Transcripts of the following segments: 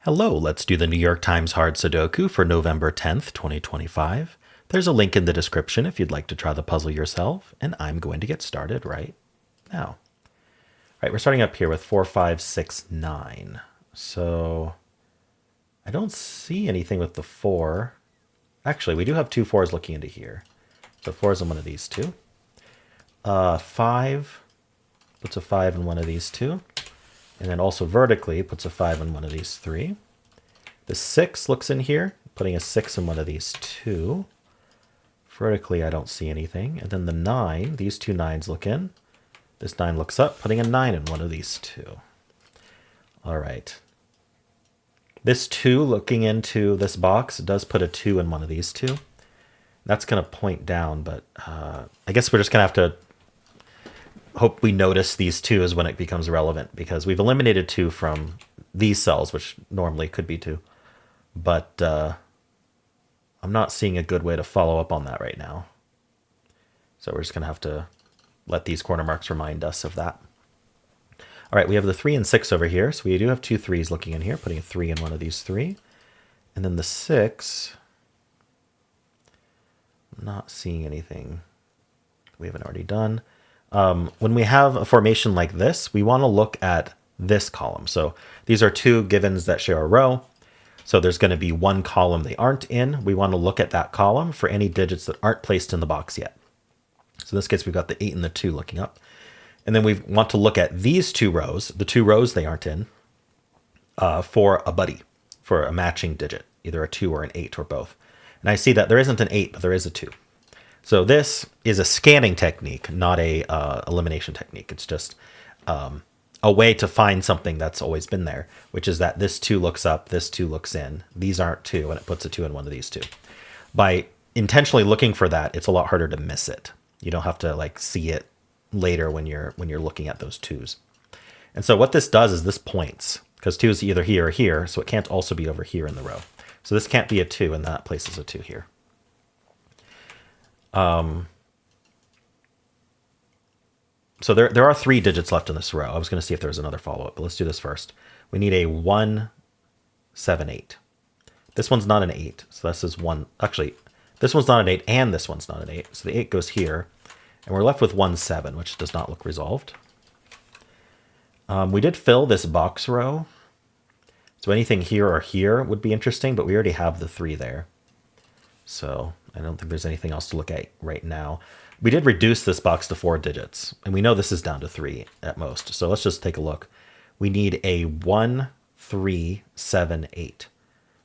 Hello, let's do the New York Times Hard Sudoku for November 10th, 2025. There's a link in the description if you'd like to try the puzzle yourself, and I'm going to get started right now. All right, we're starting up here with 4, 5, 6, 9. So I don't see anything with the 4. Actually, we do have two 4s looking into here. So 4 is in one of these two. 5 puts a 5 in one of these two. And then also vertically puts a 5 in one of these three. The 6 looks in here, putting a 6 in one of these two. Vertically, I don't see anything. And then the 9, these two 9s look in. This 9 looks up, putting a 9 in one of these two. All right. This 2 looking into this box does put a 2 in one of these two. That's going to point down, but I guess we're just going to have to hope we notice these 2s when it becomes relevant, because we've eliminated 2 from these cells, which normally could be 2. But I'm not seeing a good way to follow up on that right now. So we're just going to have to let these corner marks remind us of that. All right, we have the 3 and 6 over here. So we do have two 3s looking in here, putting a 3 in one of these 3. And then the 6, I'm not seeing anything we haven't already done. When we have a formation like this, we want to look at this column. So these are two givens that share a row. So there's going to be one column they aren't in. We want to look at that column for any digits that aren't placed in the box yet. So in this case, we've got the 8 and the 2 looking up. And then we want to look at these two rows, the two rows they aren't in, for a buddy, for a matching digit, either a 2 or an 8 or both. And I see that there isn't an 8, but there is a 2. So this is a scanning technique, not a elimination technique. It's just a way to find something that's always been there, which is that this 2 looks up, this 2 looks in. These aren't 2, and it puts a 2 in one of these two. By intentionally looking for that, it's a lot harder to miss it. You don't have to like see it later when you're looking at those 2s. And so what this does is this points, because 2 is either here or here, so it can't also be over here in the row. So this can't be a 2, and that places a 2 here. So there are 3 digits left in this row. I was going to see if there was another follow-up, but let's do this first. We need a 1, 7, 8. This one's not an 8, so this is 1. Actually, this one's not an 8, and this one's not an 8. So the 8 goes here, and we're left with 1, 7, which does not look resolved. We did fill this box row, so anything here or here would be interesting, but we already have the 3 there. So I don't think there's anything else to look at right now. We did reduce this box to 4 digits, and we know this is down to 3 at most. So let's just take a look. We need a 1, 3, 7, 8.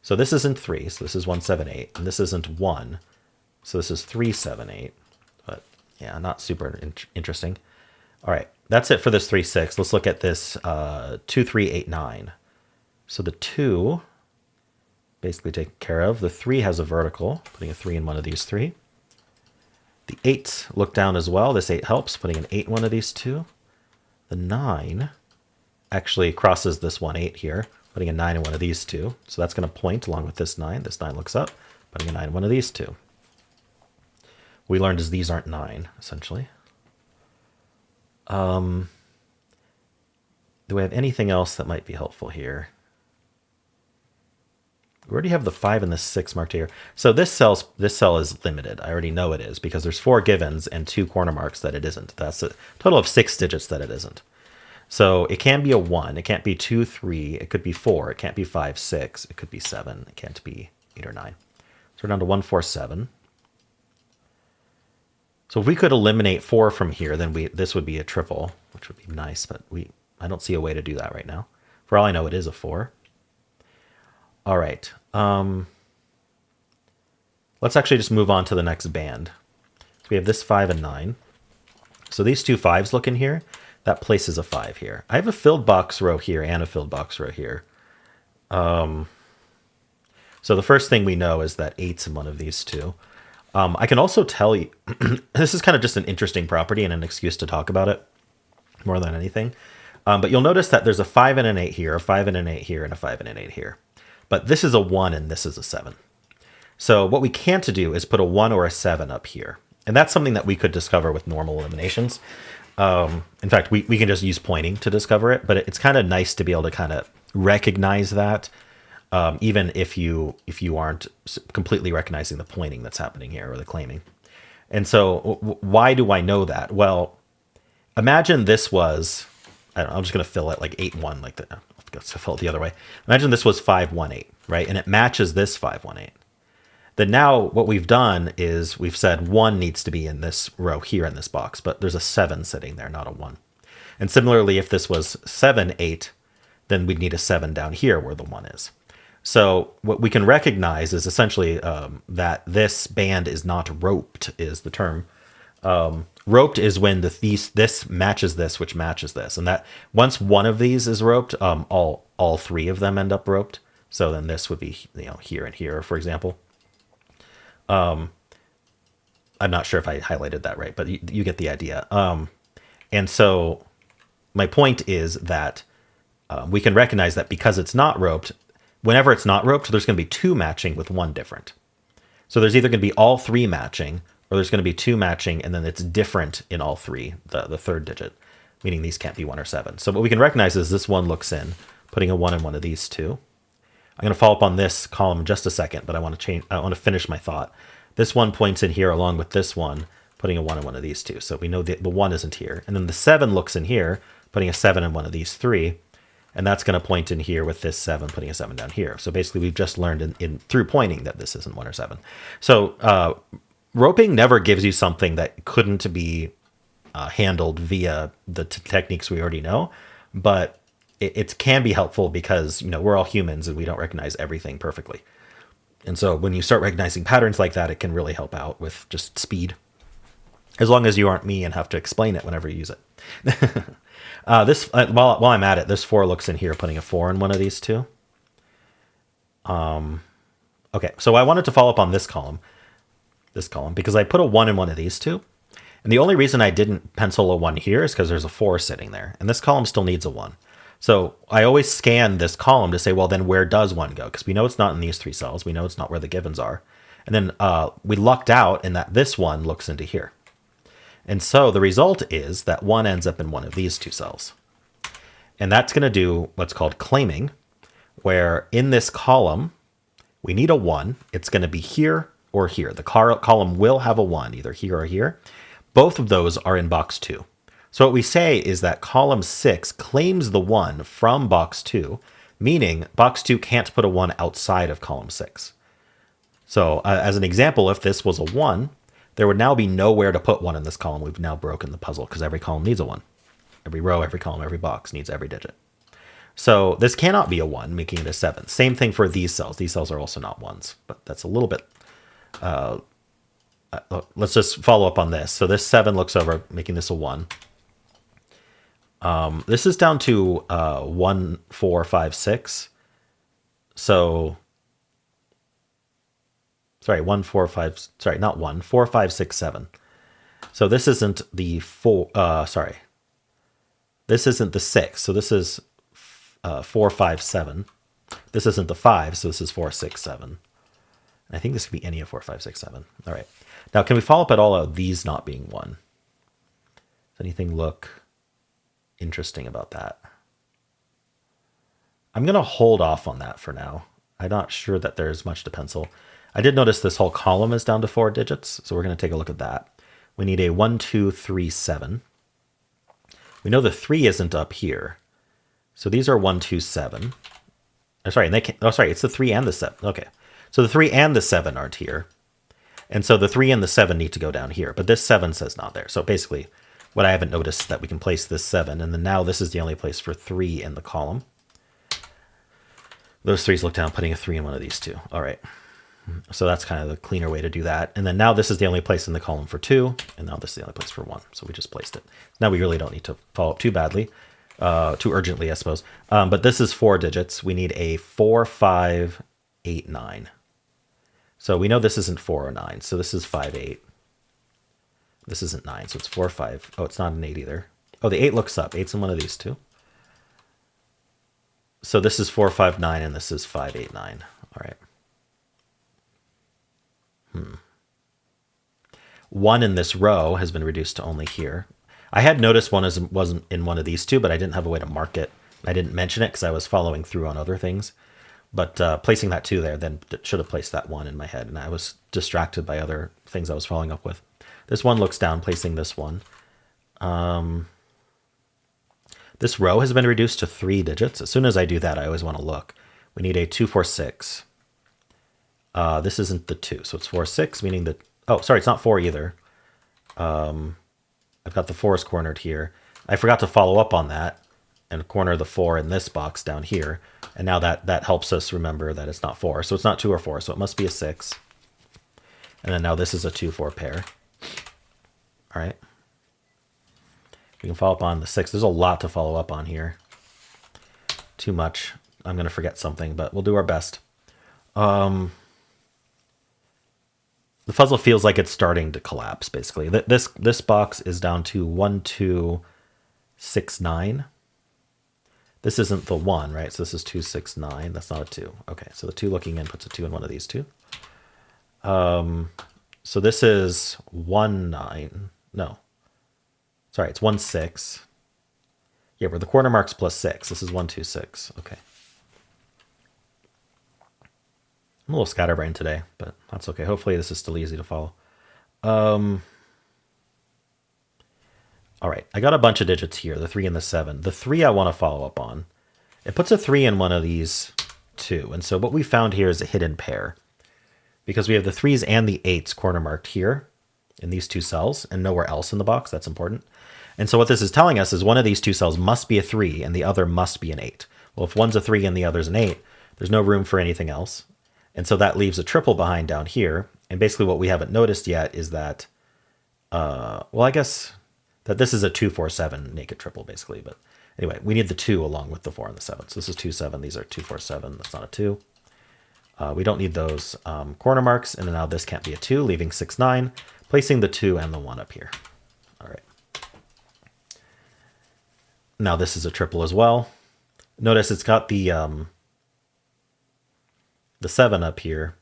So this isn't 3, so this is 1, 7, 8. And this isn't 1, so this is 3, 7, 8. But yeah, not super interesting. All right, that's it for this 3, 6. Let's look at this 2, 3, 8, 9. So the 2... basically taken care of. The 3 has a vertical, putting a 3 in one of these 3. The 8 look down as well. This 8 helps, putting an 8 in one of these 2. The 9 actually crosses this 1, 8 here, putting a 9 in one of these 2. So that's going to point along with this 9. This 9 looks up, putting a 9 in one of these 2. We learned is these aren't 9, essentially. Do we have anything else that might be helpful here? We already have the 5 and the 6 marked here. So this cell is limited. I already know it is, because there's 4 givens and 2 corner marks that it isn't. That's a total of 6 digits that it isn't. So it can be a 1. It can't be 2, 3. It could be 4. It can't be 5, 6. It could be 7. It can't be 8 or 9. So we're down to 1, 4, 7. So if we could eliminate 4 from here, then this would be a triple, which would be nice. But I don't see a way to do that right now. For all I know, it is a 4. All right, let's actually just move on to the next band. So we have this 5 and 9. So these two 5s look in here. That places a 5 here. I have a filled box row here and a filled box row here. So the first thing we know is that 8's in one of these two. I can also tell you, this is kind of just an interesting property and an excuse to talk about it more than anything. But you'll notice that there's a 5 and an 8 here, a 5 and an 8 here, and a 5 and an 8 here. But this is a 1 and this is a 7. So what we can't do is put a 1 or a 7 up here. And that's something that we could discover with normal eliminations. In fact, we can just use pointing to discover it, but it's kind of nice to be able to kind of recognize that even if you aren't completely recognizing the pointing that's happening here or the claiming. And so why do I know that? Well, imagine this was, I don't know, I'm just going to fill it like 8-1, like that. Let's fill it the other way. Imagine this was 5-1-8, right? And it matches this 5-1-8. Then now what we've done is we've said 1 needs to be in this row here in this box, but there's a 7 sitting there, not a 1. And similarly, if this was 7-8, then we'd need a 7 down here where the 1 is. So what we can recognize is essentially that this band is not roped, is the term. Roped is when this matches this, which matches this, and that once one of these is roped, all 3 of them end up roped. So then this would be here and here, for example. I'm not sure if I highlighted that right, but you get the idea. And so my point is that we can recognize that because it's not roped, whenever it's not roped, there's going to be 2 matching with 1 different. So there's either going to be all 3 matching, or there's going to be 2 matching, and then it's different in all 3, the third digit, meaning these can't be 1 or 7. So what we can recognize is this 1 looks in, putting a 1 in one of these 2. I'm going to follow up on this column in just a second, but I want to finish my thought. This 1 points in here along with this 1, putting a 1 in one of these 2. So we know the 1 isn't here. And then the 7 looks in here, putting a 7 in one of these 3. And that's going to point in here with this 7, putting a 7 down here. So basically, we've just learned through pointing that this isn't 1 or 7. So roping never gives you something that couldn't be handled via the techniques we already know. But it can be helpful because we're all humans and we don't recognize everything perfectly. And so when you start recognizing patterns like that, it can really help out with just speed. As long as you aren't me and have to explain it whenever you use it. While I'm at it, this 4 looks in here, putting a 4 in one of these 2. Okay, so I wanted to follow up on this column, because I put a 1 in one of these 2. And the only reason I didn't pencil a 1 here is because there's a 4 sitting there. And this column still needs a 1. So I always scan this column to say, well, then where does 1 go? Because we know it's not in these 3 cells. We know it's not where the givens are. And then we lucked out in that this 1 looks into here. And so the result is that 1 ends up in one of these 2 cells. And that's going to do what's called claiming, where in this column, we need a 1. It's going to be here or here. The column will have a 1, either here or here. Both of those are in box 2. So what we say is that column 6 claims the 1 from box 2, meaning box 2 can't put a 1 outside of column 6. So as an example, if this was a 1, there would now be nowhere to put 1 in this column. We've now broken the puzzle because every column needs a 1. Every row, every column, every box needs every digit. So this cannot be a 1, making it a 7. Same thing for these cells. These cells are also not 1s, but that's a little bit... let's just follow up on this. So this 7 looks over, making this a 1. This is down to 1, 4, 5, 6. So... Sorry, 1, 4, 5... Sorry, not 1. 4, 5, 6, 7. So this isn't the 4... sorry. This isn't the 6. So this is 4, 5, 7. This isn't the 5. So this is 4, 6, 7. I think this could be any of 4, 5, 6, 7. All right. Now, can we follow up at all of these not being 1? Does anything look interesting about that? I'm going to hold off on that for now. I'm not sure that there's much to pencil. I did notice this whole column is down to 4 digits, so we're going to take a look at that. We need a 1, 2, 3, 7. We know the 3 isn't up here. So these are 1, 2, 7. Oh, sorry, and they can't, oh, sorry, it's the 3 and the 7. Okay. So the 3 and the 7 aren't here. And so the 3 and the 7 need to go down here. But this 7 says not there. So basically, what I haven't noticed that we can place this 7. And then now this is the only place for 3 in the column. Those 3s look down, putting a 3 in one of these 2. All right. So that's kind of the cleaner way to do that. And then now this is the only place in the column for 2. And now this is the only place for 1. So we just placed it. Now we really don't need to follow up too badly. Too urgently, I suppose. But this is 4 digits. We need a 4, 5, 8, 9. So we know this isn't 4 or 9. So this is 5, 8. This isn't 9. So it's 4, 5. Oh, it's not an 8 either. Oh, the 8 looks up. 8's in one of these 2. So this is 4, 5, 9. And this is 5, 8, 9. All right. 1 in this row has been reduced to only here. I had noticed 1 wasn't in one of these 2, but I didn't have a way to mark it. I didn't mention it because I was following through on other things. But placing that 2 there then should have placed that 1 in my head, and I was distracted by other things I was following up with. This 1 looks down, placing this 1. This row has been reduced to 3 digits. As soon as I do that, I always want to look. We need a 2, 4, 6. This isn't the 2, so it's 4, 6, meaning that... Oh, sorry, it's not 4 either. I've got the 4s cornered here. I forgot to follow up on that and corner the 4 in this box down here. And now that helps us remember that it's not 4. So it's not 2 or 4, so it must be a 6. And then now this is a 2, 4 pair. All right. We can follow up on the 6. There's a lot to follow up on here. Too much. I'm going to forget something, but we'll do our best. The puzzle feels like it's starting to collapse, basically. This box is down to 1, 2, 6, 9. This isn't the 1, right? So this is 2, 6, 9. That's not a 2. Okay, so the 2 looking in puts a 2 in one of these two. So this is 1, 9. No. Sorry, it's 1, 6. Yeah, where the corner mark's plus 6. This is 1, 2, 6. Okay. I'm a little scatterbrained today, but that's okay. Hopefully this is still easy to follow. All right, I got a bunch of digits here, the 3 and the 7. The 3 I want to follow up on. It puts a 3 in one of these two. And so what we found here is a hidden pair. Because we have the 3s and the 8s corner marked here in these two cells and nowhere else in the box. That's important. And so what this is telling us is one of these two cells must be a 3 and the other must be an 8. Well, if one's a 3 and the other's an 8, there's no room for anything else. And so that leaves a triple behind down here. And basically what we haven't noticed yet is that, well, I guess that this is a 2, 4, 7 naked triple, basically. But anyway, we need the 2 along with the 4 and the 7. So this is 2, 7. These are 2, 4, 7. That's not a 2. We don't need those corner marks. And now this can't be a 2, leaving 6, 9, placing the 2 and the 1 up here. All right. Now this is a triple as well. Notice it's got the 7 up here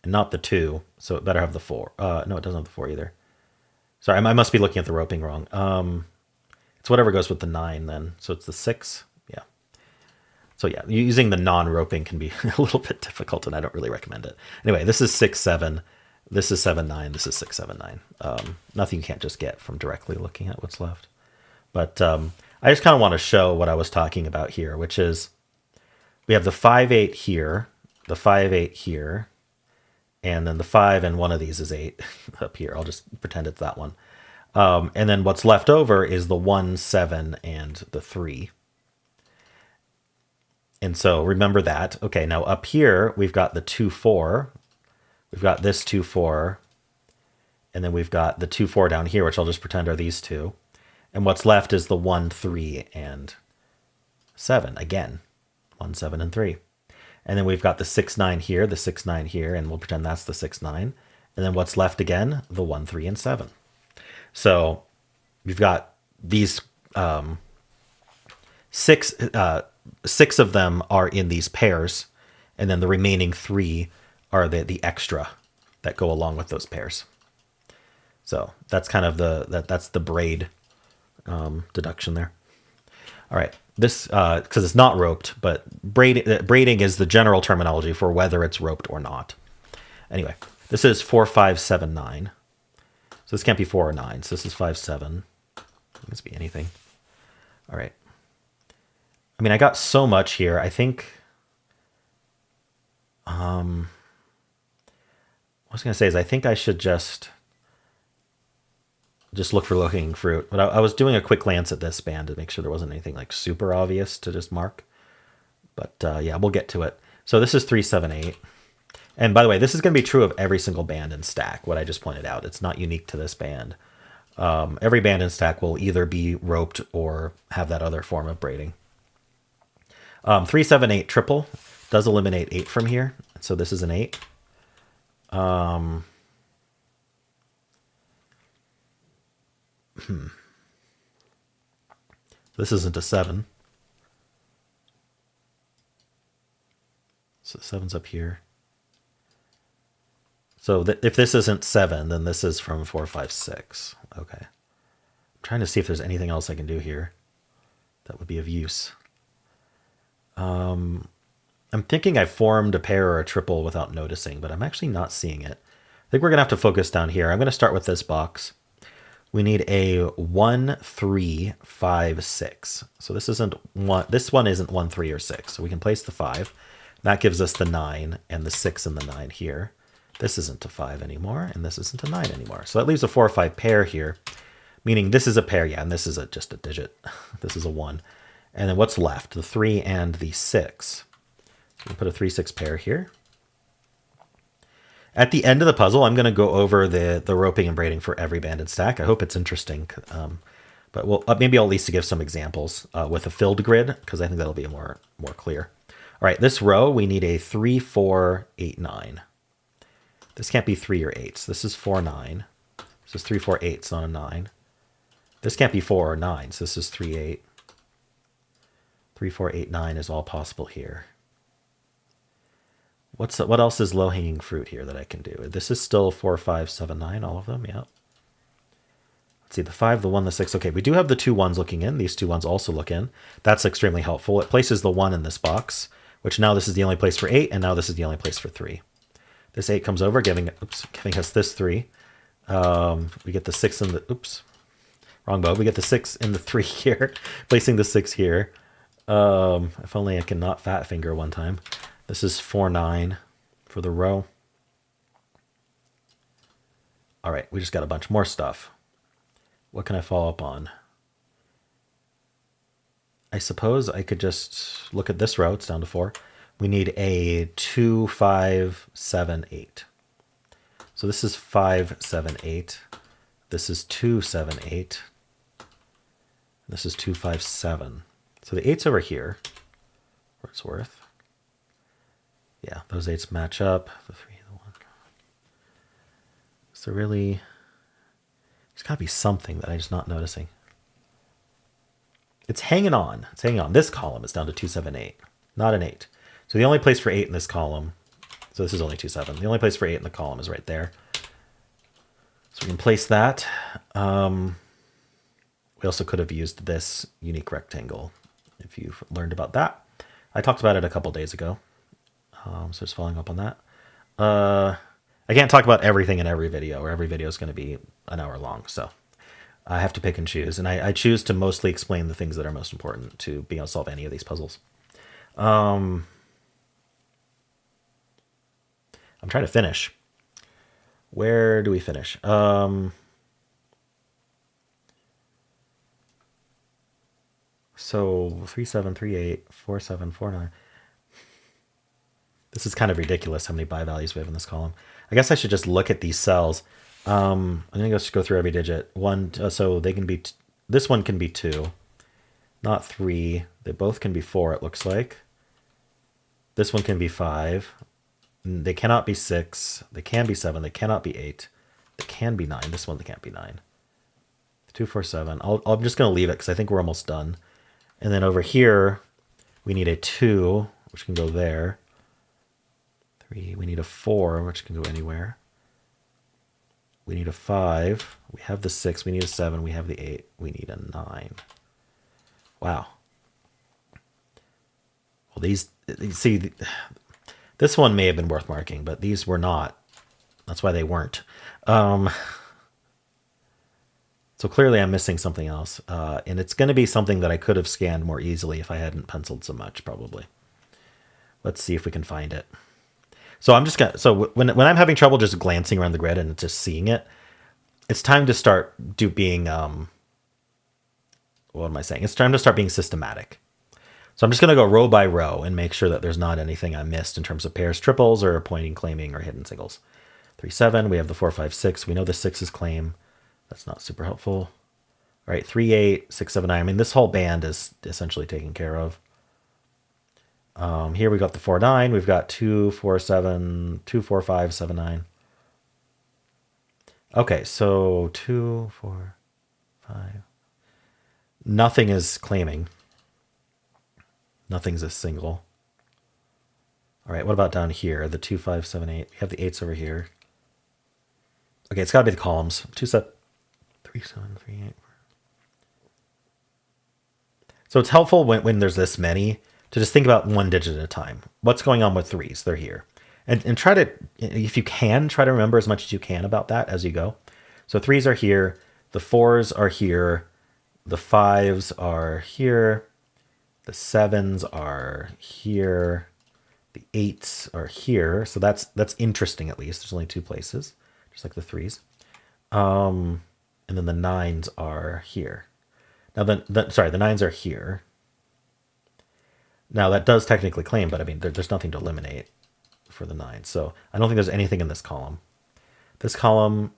and not the 2. So it better have the 4. No, it doesn't have the 4 either. Sorry, I must be looking at the roping wrong. It's whatever goes with the 9 then. So it's the 6. Yeah. So yeah, using the non-roping can be a little bit difficult, and I don't really recommend it. Anyway, this is 6, 7. This is 7, 9. This is 6, 7, 9. Nothing you can't just get from directly looking at what's left. But I just kind of want to show what I was talking about here, which is we have the 5, 8 here, the 5, 8 here, and then the 5 and one of these is 8 up here. I'll just pretend it's that one. And then what's left over is the 1, 7, and the 3. And so remember that. Okay, now up here, we've got the 2, 4. We've got this 2, 4. And then we've got the 2, 4 down here, which I'll just pretend are these two. And what's left is the 1, 3, and 7. Again, 1, 7, and 3. And then we've got the 6, 9 here, the 6, 9 here, and we'll pretend that's the 6, 9. And then what's left again? The 1, 3, and 7. So we've got these 6 of them are in these pairs, and then the remaining 3 are the extra that go along with those pairs. So that's kind of that's the braid deduction there. All right, this because it's not roped, but braiding is the general terminology for whether it's roped or not. Anyway, this is 4, 5, 7, 9. So this can't be 4 or 9. So this is 5, 7. It must be anything. All right. I mean, I got so much here. I think what I was going to say is I think I should just look for low-hanging fruit. But I was doing a quick glance at this band to make sure there wasn't anything like super obvious to just mark. But yeah, we'll get to it. So this is 3, 7, 8. And by the way, this is going to be true of every single band in Stack, what I just pointed out. It's not unique to this band. Every band in Stack will either be roped or have that other form of braiding. 3, 7, 8 triple does eliminate 8 from here. So this is an 8. This isn't a 7. So 7's up here. So if this isn't 7, then this is from 4, 5, 6. Okay. I'm trying to see if there's anything else I can do here that would be of use. I I'm thinking I formed a pair or a triple without noticing, but I'm actually not seeing it. I think we're going to have to focus down here. I'm going to start with this box. We need a 1, 3, 5, 6. So this isn't one. This one isn't 1, 3, or 6. So we can place the 5. That gives us the 9 and the 6 and the 9 here. This isn't a 5 anymore, and this isn't a 9 anymore. So that leaves a 4 or 5 pair here, meaning this is a pair. Yeah, and this is just a digit. This is a 1. And then what's left? The 3 and the 6. So we put a 3, 6 pair here. At the end of the puzzle, I'm going to go over the roping and braiding for every banded stack. I hope it's interesting, but maybe I'll at least give some examples with a filled grid, because I think that'll be more clear. All right, this row, we need a 3, 4, 8, 9. This can't be 3 or 8. So this is 4, 9. This is 3, 4, 8. It's not a 9. This can't be 4 or 9. So this is 3, 8. 3, 4, 8, 9 is all possible here. What else is low-hanging fruit here that I can do? This is still 4, 5, 7, 9, all of them, yeah. Let's see, the 5, the 1, the 6. Okay, we do have the 2 1s looking in. These 2 1s also look in. That's extremely helpful. It places the 1 in this box, which now this is the only place for 8, and now this is the only place for 3. This 8 comes over, giving us this 3. We get the 6 in the... Oops. Wrong bow. We get the 6 in the 3 here, placing the 6 here. If only I can not fat finger one time. This is 4, 9 for the row. All right, we just got a bunch more stuff. What can I follow up on? I suppose I could just look at this row. It's down to 4. We need a 2, 5, 7, 8. So this is 5, 7, 8. This is 2, 7, 8. This is 2, 5, 7. So the 8's over here, where it's worth. Yeah, those 8s match up. The 3, the 1. So really, there's got to be something that I'm just not noticing. It's hanging on. It's hanging on. This column is down to 2, 7, 8, not an 8. So the only place for 8 in this column, so this is only 2, 7. The only place for 8 in the column is right there. So we can place that. We also could have used this unique rectangle if you've learned about that. I talked about it a couple days ago. So just following up on that. I can't talk about everything in every video, or every video is going to be an hour long. So I have to pick and choose. And I choose to mostly explain the things that are most important to being able to solve any of these puzzles. I'm trying to finish. Where do we finish? So 3, 7, 3, 8, 4, 7, 4, 9. This is kind of ridiculous how many bi values we have in this column. I guess I should just look at these cells. I'm going to just go through every digit. So they can be, this one can be 2, not 3. They both can be 4, it looks like. This one can be 5. They cannot be 6. They can be 7. They cannot be 8. They can be 9. This one, they can't be 9. 2, 4, 7. I'm just going to leave it because I think we're almost done. And then over here, we need a 2, which can go there. 3. We need a 4, which can go anywhere. We need a 5. We have the 6. We need a 7. We have the 8. We need a 9. Wow. Well, see, this one may have been worth marking, but these were not. That's why they weren't. So clearly I'm missing something else. And it's going to be something that I could have scanned more easily if I hadn't penciled so much, probably. Let's see if we can find it. So I'm just gonna. So when I'm having trouble just glancing around the grid and just seeing it, it's time to start being. What am I saying? It's time to start being systematic. So I'm just gonna go row by row and make sure that there's not anything I missed in terms of pairs, triples, or pointing, claiming, or hidden singles. 3, 7. We have the 4, 5, 6. We know the 6 is claim. That's not super helpful. All right, 3, 8, 6, 7, 9. I mean, this whole band is essentially taken care of. Here we got the 4, 9. We've got 2, 4, 7, 2, 4, 5, 7, 9. Okay, so 2, 4, 5. Nothing is claiming. Nothing's a single. All right, what about down here? The 2, 5, 7, 8. We have the 8s over here. Okay, it's got to be the columns. 2, 7, 3, 7, 3, 8. So it's helpful when there's this many to just think about one digit at a time. What's going on with threes? They're here. And try to, if you can, try to remember as much as you can about that as you go. So threes are here. The fours are here. The fives are here. The sevens are here. The eights are here. So that's interesting at least. There's only two places, just like the threes. And then the nines are here. Now the nines are here. Now that does technically claim, but I mean, there's nothing to eliminate for the nines. So I don't think there's anything in this column. This column,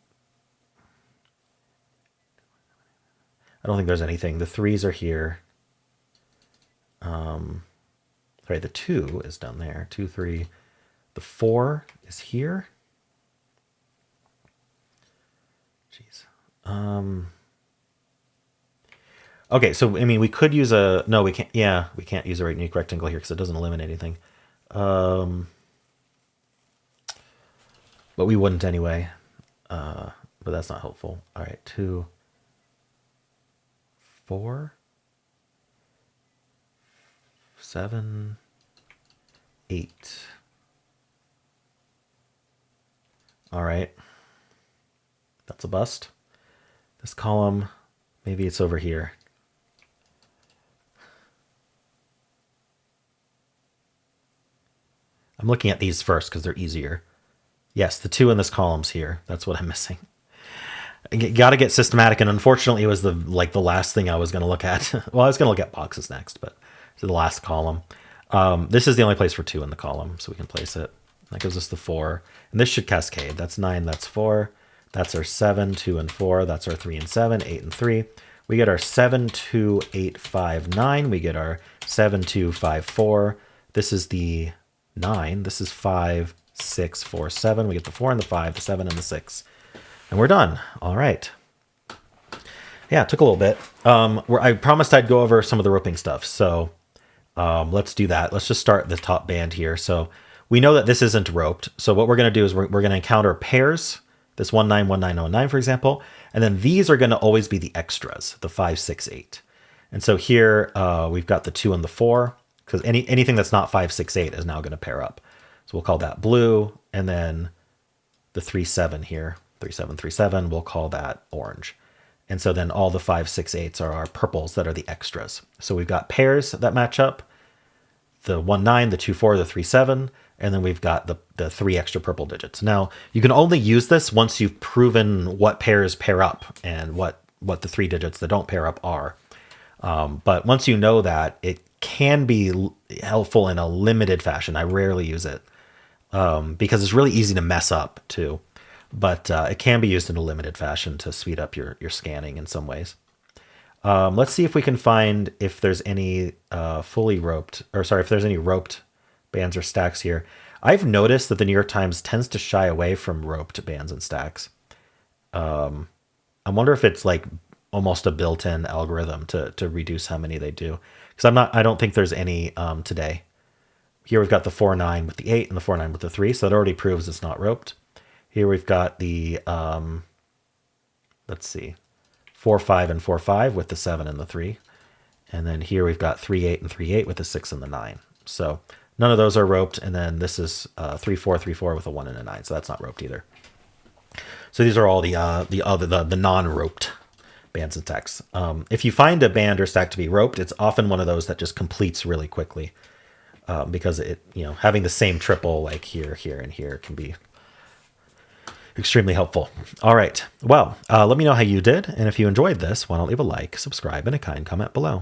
I don't think there's anything. The threes are here. Sorry, the 2 is down there. 2, 3. The 4 is here. Jeez. Okay, so I mean, we could use a no. We can't. Yeah, we can't use a unique rectangle here because it doesn't eliminate anything. But we wouldn't anyway. But that's not helpful. All right, 2, 4. 7, 8. All right. That's a bust. This column, maybe it's over here. I'm looking at these first because they're easier. Yes, the 2 in this column's here. That's what I'm missing. Got to get systematic, and unfortunately it was the last thing I was going to look at. Well, I was going to look at boxes next, but to the last column. This is the only place for 2 in the column, so we can place it. That gives us the 4. And this should cascade. That's 9, that's 4. That's our 7, 2, and 4. That's our 3 and 7, 8 and 3. We get our 7, 2, 8, 5, 9. We get our 7, 2, 5, 4. This is the 9. This is 5, 6, 4, 7. We get the 4 and the 5, the 7 and the 6. And we're done. All right. Yeah, it took a little bit. I promised I'd go over some of the roping stuff. So let's do that. Let's just start the top band here. So we know that this isn't roped. So what we're going to do is we're going to encounter pairs, this 1, 9, 1, 9, 0, 9, for example. And then these are going to always be the extras, the 5, 6, 8. And so here we've got the 2 and the 4, because anything that's not 5, 6, 8 is now going to pair up. So we'll call that blue. And then the 3, 7 here, 3, 7, 3, 7, we'll call that orange. And so then all the 5, 6, 8s are our purples that are the extras. So we've got pairs that match up, the 1, 9, the 2, 4, the 3, 7, and then we've got the 3 extra purple digits. Now, you can only use this once you've proven what pairs pair up and what the 3 digits that don't pair up are. But once you know that, it can be helpful in a limited fashion. I rarely use it because it's really easy to mess up too. But it can be used in a limited fashion to speed up your scanning in some ways. Let's see if we can find if there's any if there's any roped bands or stacks here. I've noticed that the New York Times tends to shy away from roped bands and stacks. I wonder if it's like almost a built-in algorithm to reduce how many they do. Because I don't think there's any today. Here we've got the 4, 9 with the 8 and the 4, 9 with the 3, so that already proves it's not roped. Here we've got the, let's see, 4, 5, and 4, 5 with the 7 and the 3. And then here we've got 3, 8, and 3, 8 with the 6 and the 9. So none of those are roped. And then this is 3, 4, 3, 4 with a 1 and a 9. So that's not roped either. So these are all the non-roped bands and stacks. If you find a band or stack to be roped, it's often one of those that just completes really quickly because having the same triple like here, here, and here can be extremely helpful. All right. Well, let me know how you did. And if you enjoyed this, why don't leave a like, subscribe, and a kind comment below.